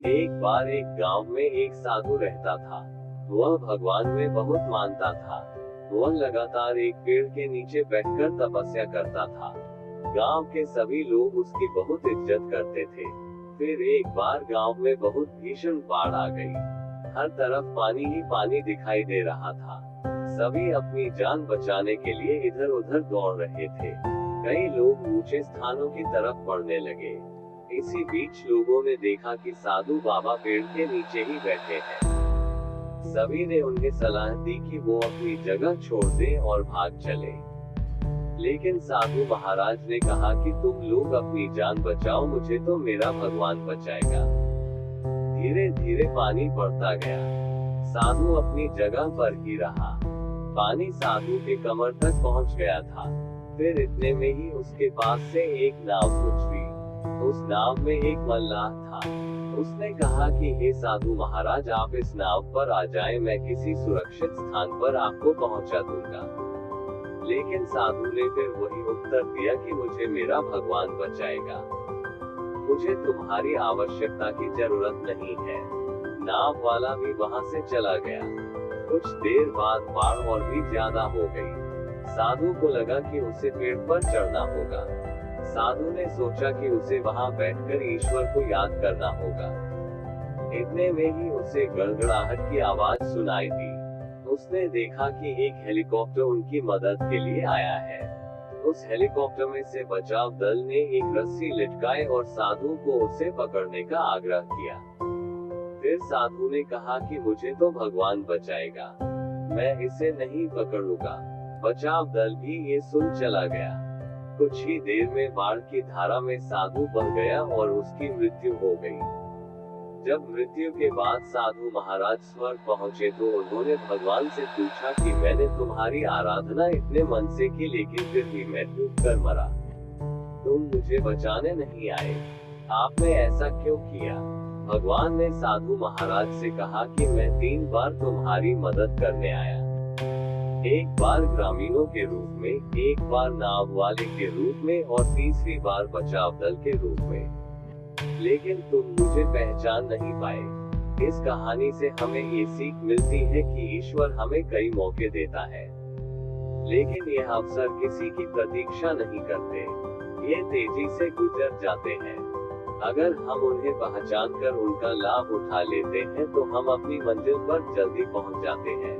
एक बार एक गांव में एक साधु रहता था। वह भगवान में बहुत मानता था। वह लगातार एक पेड़ के नीचे बैठकर तपस्या करता था। गांव के सभी लोग उसकी बहुत इज्जत करते थे। फिर एक बार गांव में बहुत भीषण बाढ़ आ गई। हर तरफ पानी ही पानी दिखाई दे रहा था। सभी अपनी जान बचाने के लिए इधर उधर दौड़ रहे थे। कई लोग ऊंचे स्थानों की तरफ बढ़ने लगे। इसी बीच लोगों ने देखा कि साधु बाबा पेड़ के नीचे ही बैठे हैं। सभी ने उन्हें सलाह दी कि वो अपनी जगह छोड़ दें और भाग चले। लेकिन साधु महाराज ने कहा कि तुम लोग अपनी जान बचाओ, मुझे तो मेरा भगवान बचाएगा। धीरे धीरे पानी बढ़ता गया। साधु अपनी जगह पर ही रहा। पानी साधु के कमर तक पहुंच गया था। फिर इतने में ही उसके पास से एक नाव गुजरी। उस नाव में एक मल्लाह था। उसने कहा कि हे साधु महाराज, आप इस नाव पर आ जाएं, मैं किसी सुरक्षित स्थान पर आपको पहुंचा दूंगा। लेकिन साधु ने फिर वही उत्तर दिया कि मुझे मेरा भगवान बचाएगा, मुझे तुम्हारी आवश्यकता की जरूरत नहीं है। नाव वाला भी वहां से चला गया। कुछ देर बाद बाढ़ और भी ज्यादा हो गई। साधु को लगा कि उसे पेड़ पर चढ़ना होगा। साधु ने सोचा कि उसे वहां बैठकर ईश्वर को याद करना होगा। इतने में ही उसे गड़गड़ाहट की आवाज सुनाई दी। उसने देखा कि एक हेलीकॉप्टर उनकी मदद के लिए आया है। उस हेलीकॉप्टर में से बचाव दल ने एक रस्सी लटकाई और साधु को उसे पकड़ने का आग्रह किया। फिर साधु ने कहा कि मुझे तो भगवान बचाएगा, मैं इसे नहीं पकड़ूंगा। बचाव दल भी ये सुन चला गया। कुछ ही देर में बाढ़ की धारा में साधु बह गया और उसकी मृत्यु हो गई। जब मृत्यु के बाद साधु महाराज स्वर्ग पहुंचे तो उन्होंने भगवान से पूछा कि मैंने तुम्हारी आराधना इतने मन से की, लेकिन फिर भी मैं डूब कर मरा। तुम मुझे बचाने नहीं आए, आपने ऐसा क्यों किया? भगवान ने साधु महाराज से कहा कि मैं 3 बार तुम्हारी मदद करने आया। एक बार ग्रामीणों के रूप में, एक बार नाव वाले के रूप में और तीसरी बार बचाव दल के रूप में। लेकिन तुम मुझे पहचान नहीं पाए। इस कहानी से हमें ये सीख मिलती है कि ईश्वर हमें कई मौके देता है, लेकिन यह अवसर किसी की प्रतीक्षा नहीं करते। ये तेजी से गुजर जाते हैं। अगर हम उन्हें पहचान कर उनका लाभ उठा लेते हैं तो हम अपनी मंजिल पर जल्दी पहुंच जाते हैं।